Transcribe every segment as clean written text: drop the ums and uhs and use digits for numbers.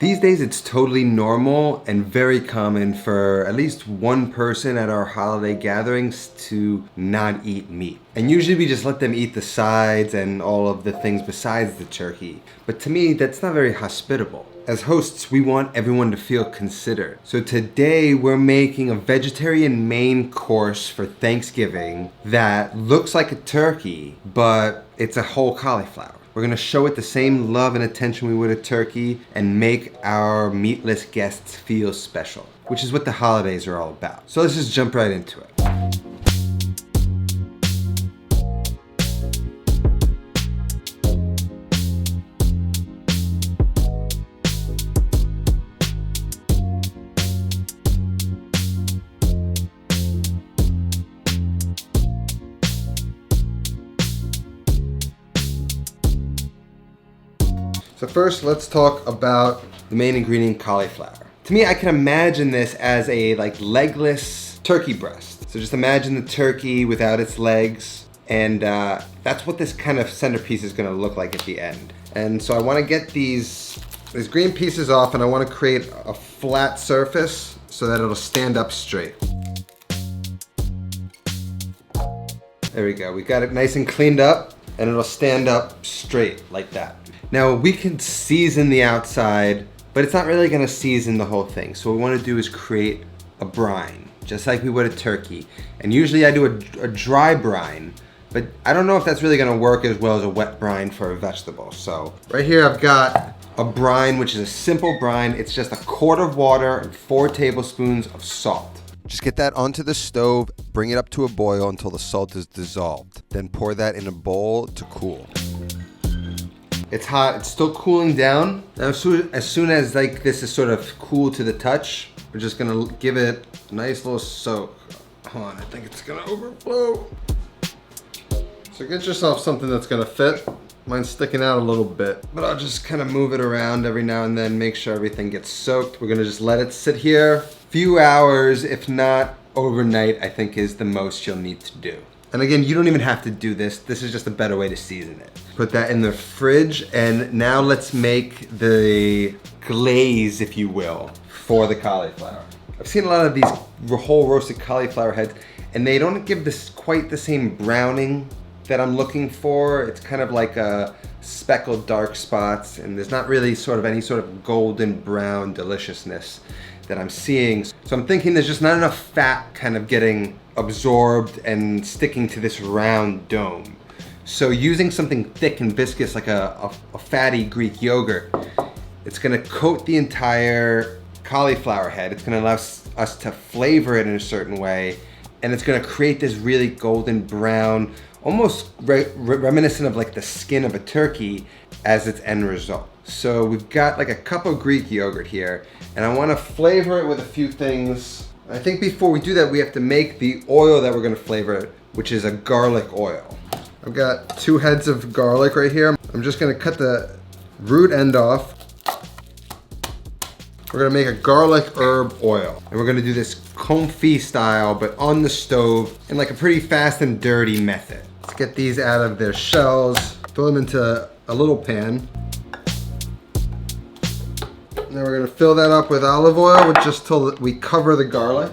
These days it's totally normal and very common for at least one person at our holiday gatherings to not eat meat. And usually we just let them eat the sides and all of the things besides the turkey. But to me, that's not very hospitable. As hosts, we want everyone to feel considered. So today we're making a vegetarian main course for Thanksgiving that looks like a turkey, but it's a whole cauliflower. We're gonna show it the same love and attention we would a turkey and make our meatless guests feel special, which is what the holidays are all about. So let's just jump right into it. So first, let's talk about the main ingredient, cauliflower. To me, I can imagine this as a legless turkey breast. So just imagine the turkey without its legs, and that's what this kind of centerpiece is gonna look like at the end. And so I wanna get these green pieces off, and I wanna create a flat surface so that it'll stand up straight. There we go, we got it nice and cleaned up, and it'll stand up straight like that. Now we can season the outside, but it's not really gonna season the whole thing. So what we wanna do is create a brine, just like we would a turkey. And usually I do a dry brine, but I don't know if that's really gonna work as well as a wet brine for a vegetable. So right here I've got a brine, which is a simple brine. It's just a quart of water and 4 tablespoons of salt. Just get that onto the stove, bring it up to a boil until the salt is dissolved. Then pour that in a bowl to cool. It's hot, it's still cooling down. Now as soon as this is sort of cool to the touch, we're just gonna give it a nice little soak. Hold on, I think it's gonna overflow. So get yourself something that's gonna fit. Mine's sticking out a little bit, but I'll just kind of move it around every now and then, make sure everything gets soaked. We're gonna just let it sit here a few hours, if not overnight, I think is the most you'll need to do. And again, you don't even have to do this. This is just a better way to season it. Put that in the fridge, and now let's make the glaze, if you will, for the cauliflower. I've seen a lot of these whole roasted cauliflower heads, and they don't give this quite the same browning that I'm looking for. It's kind of like a speckled dark spots, and there's not really any sort of golden brown deliciousness that I'm seeing. So I'm thinking there's just not enough fat kind of getting absorbed and sticking to this round dome. So using something thick and viscous like a fatty Greek yogurt, it's gonna coat the entire cauliflower head. It's gonna allow us to flavor it in a certain way, and it's gonna create this really golden brown, almost reminiscent of like the skin of a turkey as its end result. So we've got like a cup of Greek yogurt here, and I wanna flavor it with a few things. I think before we do that, we have to make the oil that we're gonna flavor it, which is a garlic oil. I've got 2 heads of garlic right here. I'm just gonna cut the root end off. We're gonna make a garlic herb oil. And we're gonna do this confit style, but on the stove in like a pretty fast and dirty method. Let's get these out of their shells, throw them into a little pan. Now we're gonna fill that up with olive oil just till we cover the garlic.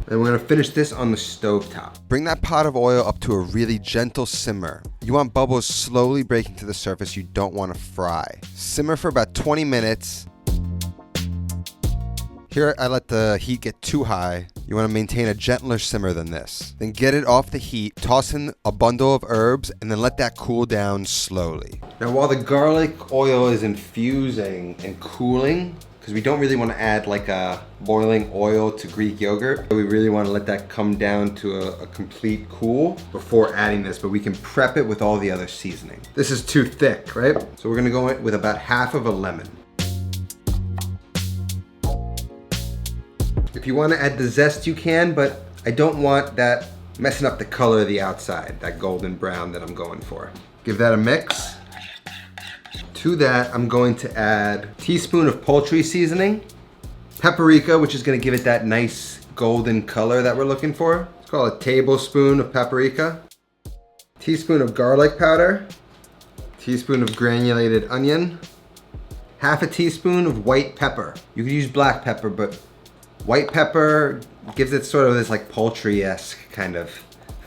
And we're gonna finish this on the stove top. Bring that pot of oil up to a really gentle simmer. You want bubbles slowly breaking to the surface. You don't want to fry. Simmer for about 20 minutes. Here I let the heat get too high. You want to maintain a gentler simmer than this. Then get it off the heat, toss in a bundle of herbs, and then let that cool down slowly. Now while the garlic oil is infusing and cooling, because we don't really want to add like a boiling oil to Greek yogurt. We really want to let that come down to a complete cool before adding this, but we can prep it with all the other seasoning. This is too thick, right? So we're gonna go in with about half of a lemon. If you want to add the zest, you can, but I don't want that messing up the color of the outside, that golden brown that I'm going for. Give that a mix. To that, I'm going to add a teaspoon of poultry seasoning, paprika, which is going to give it that nice golden color that we're looking for. Let's call it a tablespoon of paprika, teaspoon of garlic powder, Teaspoon of granulated onion. Half a teaspoon of white pepper. You could use black pepper, but white pepper gives it sort of this like poultry-esque kind of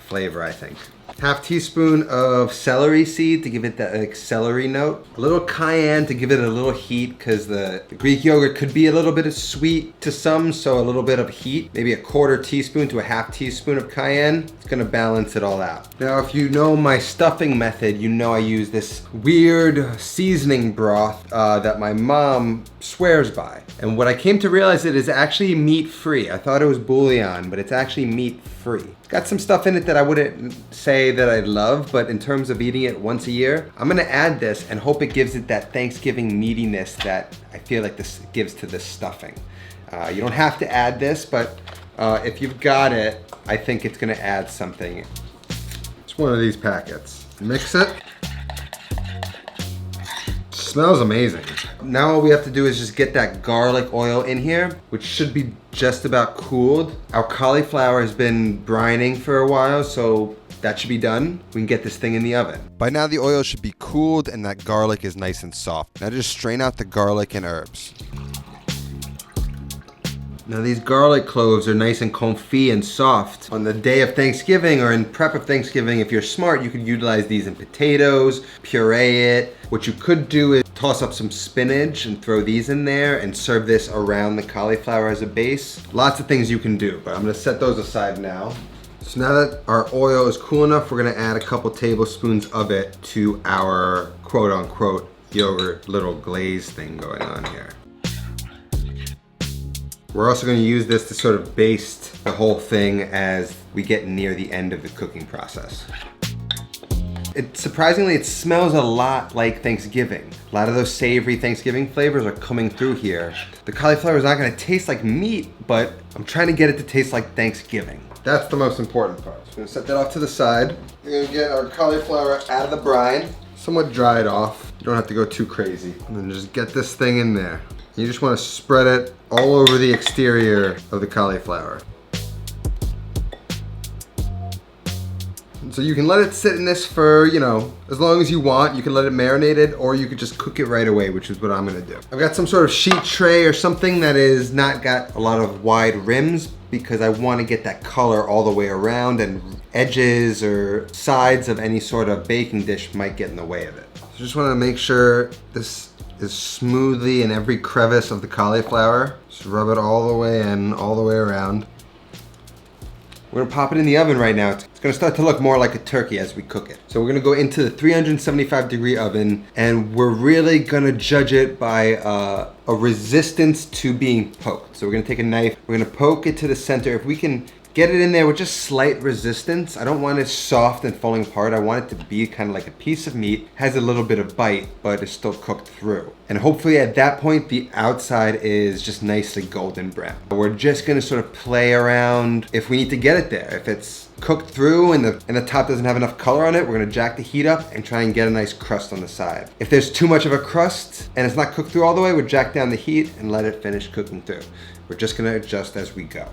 flavor, I think. Half teaspoon of celery seed to give it that like celery note. A little cayenne to give it a little heat because the Greek yogurt could be a little bit of sweet to some, so a little bit of heat. Maybe a quarter teaspoon to a half teaspoon of cayenne. It's gonna balance it all out. Now, if you know my stuffing method, you know I use this weird seasoning broth that my mom swears by. And what I came to realize, it is actually meat-free. I thought it was bouillon, but it's actually meat-free. It's got some stuff in it that I wouldn't say that I love, but in terms of eating it once a year, I'm gonna add this and hope it gives it that Thanksgiving meatiness that I feel like this gives to this stuffing. You don't have to add this, but if you've got it, I think it's gonna add something. It's one of these packets. Mix it. Smells amazing. Now all we have to do is just get that garlic oil in here, which should be just about cooled. Our cauliflower has been brining for a while, so that should be done. We can get this thing in the oven. By now the oil should be cooled and that garlic is nice and soft. Now just strain out the garlic and herbs. Now these garlic cloves are nice and comfy and soft. On the day of Thanksgiving or in prep of Thanksgiving, if you're smart, you could utilize these in potatoes, puree it. What you could do is toss up some spinach and throw these in there and serve this around the cauliflower as a base. Lots of things you can do, but I'm gonna set those aside now. So now that our oil is cool enough, we're gonna add a couple tablespoons of it to our quote unquote yogurt little glaze thing going on here. We're also going to use this to sort of baste the whole thing as we get near the end of the cooking process. Surprisingly, it smells a lot like Thanksgiving. A lot of those savory Thanksgiving flavors are coming through here. The cauliflower is not going to taste like meat, but I'm trying to get it to taste like Thanksgiving. That's the most important part. So I'm going to set that off to the side. We're going to get our cauliflower out of the brine, somewhat dried off. You don't have to go too crazy. And then just get this thing in there. You just want to spread it all over the exterior of the cauliflower. And so you can let it sit in this for, you know, as long as you want. You can let it marinate it, or you could just cook it right away, which is what I'm gonna do. I've got some sort of sheet tray or something that is not got a lot of wide rims because I want to get that color all the way around, and edges or sides of any sort of baking dish might get in the way of it. So just want to make sure this is smoothly in every crevice of the cauliflower. Just rub it all the way in, all the way around. We're gonna pop it in the oven right now. It's gonna start to look more like a turkey as we cook it. So we're gonna go into the 375-degree oven, and we're really gonna judge it by a resistance to being poked. So we're gonna take a knife, we're gonna poke it to the center. If we can get it in there with just slight resistance. I don't want it soft and falling apart. I want it to be kind of like a piece of meat, has a little bit of bite, but is still cooked through. And hopefully at that point, the outside is just nicely golden brown. We're just gonna sort of play around if we need to get it there. If it's cooked through and the top doesn't have enough color on it, we're gonna jack the heat up and try and get a nice crust on the side. If there's too much of a crust and it's not cooked through all the way, we'll jack down the heat and let it finish cooking through. We're just gonna adjust as we go.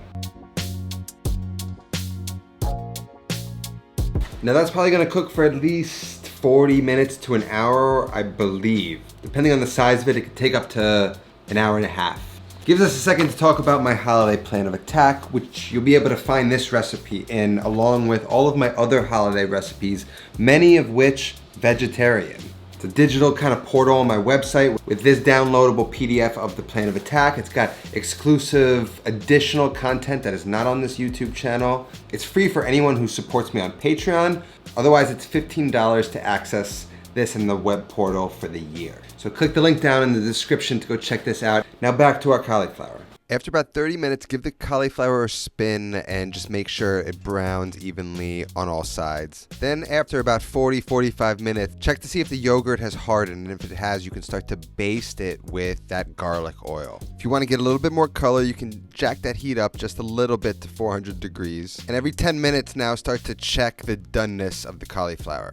Now that's probably gonna cook for at least 40 minutes to an hour, I believe. Depending on the size of it, it could take up to an hour and a half. Gives us a second to talk about my holiday plan of attack, which you'll be able to find this recipe in, along with all of my other holiday recipes, many of which vegetarian. It's a digital kind of portal on my website with this downloadable PDF of the plan of attack. It's got exclusive additional content that is not on this YouTube channel. It's free for anyone who supports me on Patreon. Otherwise, it's $15 to access this in the web portal for the year. So click the link down in the description to go check this out. Now back to our cauliflower. After about 30 minutes, give the cauliflower a spin and just make sure it browns evenly on all sides. Then after about 40-45 minutes, check to see if the yogurt has hardened, and if it has, you can start to baste it with that garlic oil. If you want to get a little bit more color, you can jack that heat up just a little bit to 400 degrees. And every 10 minutes now, start to check the doneness of the cauliflower.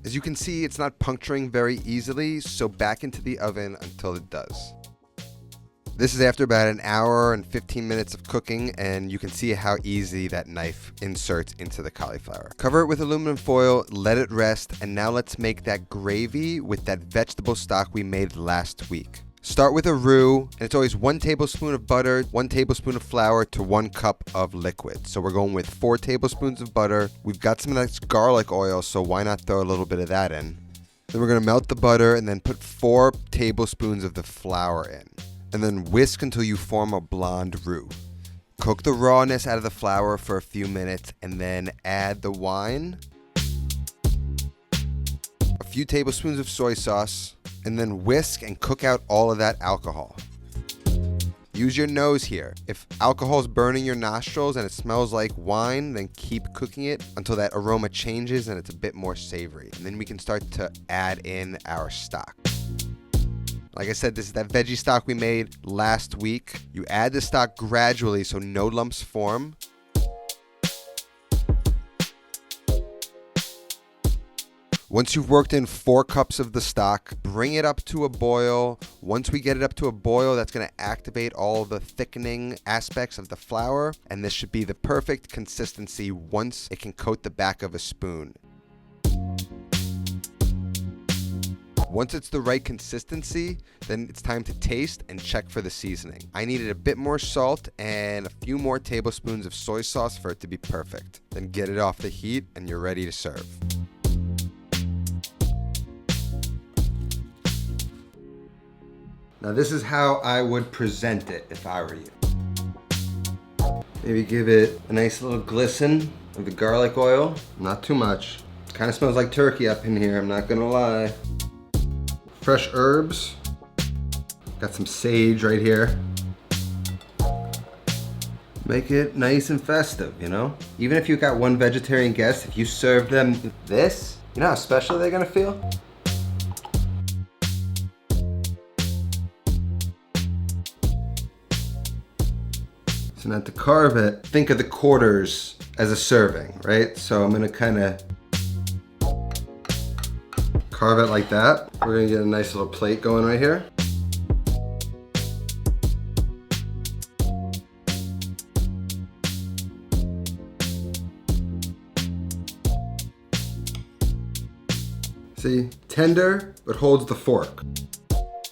As you can see, it's not puncturing very easily, so back into the oven until it does. This is after about an hour and 15 minutes of cooking, and you can see how easy that knife inserts into the cauliflower. Cover it with aluminum foil, let it rest, and now let's make that gravy with that vegetable stock we made last week. Start with a roux, and it's always 1 tablespoon of butter, 1 tablespoon of flour to 1 cup of liquid. So we're going with 4 tablespoons of butter. We've got some of that garlic oil, so why not throw a little bit of that in? Then we're going to melt the butter and then put 4 tablespoons of the flour in. And then whisk until you form a blonde roux. Cook the rawness out of the flour for a few minutes and then add the wine, a few tablespoons of soy sauce, and then whisk and cook out all of that alcohol. Use your nose here. If alcohol is burning your nostrils and it smells like wine, then keep cooking it until that aroma changes and it's a bit more savory. And then we can start to add in our stock. Like I said, this is that veggie stock we made last week. You add the stock gradually so no lumps form. Once you've worked in 4 cups of the stock, bring it up to a boil. Once we get it up to a boil, that's going to activate all the thickening aspects of the flour, and this should be the perfect consistency once it can coat the back of a spoon. Once it's the right consistency, then it's time to taste and check for the seasoning. I needed a bit more salt and a few more tablespoons of soy sauce for it to be perfect. Then get it off the heat and you're ready to serve. Now this is how I would present it if I were you. Maybe give it a nice little glisten of the garlic oil. Not too much. It kind of smells like turkey up in here, I'm not gonna lie. Fresh herbs. Got some sage right here. Make it nice and festive, you know? Even if you got one vegetarian guest, if you serve them this, you know how special they're gonna feel? So now to carve it, think of the quarters as a serving, right? So I'm gonna kind of carve it like that. We're gonna get a nice little plate going right here. See, tender, but holds the fork.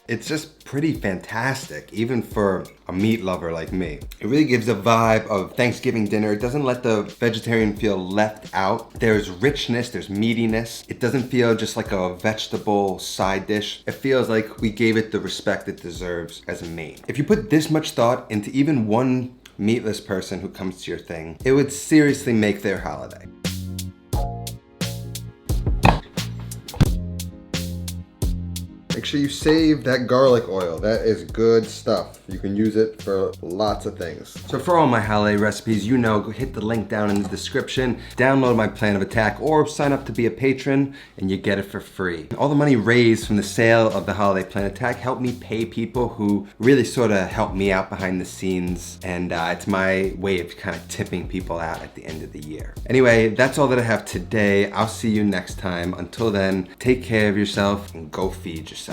It's just pretty fantastic, even for a meat lover like me. It really gives a vibe of Thanksgiving dinner. It doesn't let the vegetarian feel left out. There's richness, there's meatiness. It doesn't feel just like a vegetable side dish. It feels like we gave it the respect it deserves as a main. If you put this much thought into even one meatless person who comes to your thing, it would seriously make their holiday. Make sure you save that garlic oil. That is good stuff. You can use it for lots of things. So for all my holiday recipes, you know, go hit the link down in the description, download my plan of attack, or sign up to be a patron and you get it for free. All the money raised from the sale of the holiday plan attack help me pay people who really sort of help me out behind the scenes, and it's my way of kind of tipping people out at the end of the year. Anyway, that's all that I have today. I'll see you next time. Until then, take care of yourself and go feed yourself.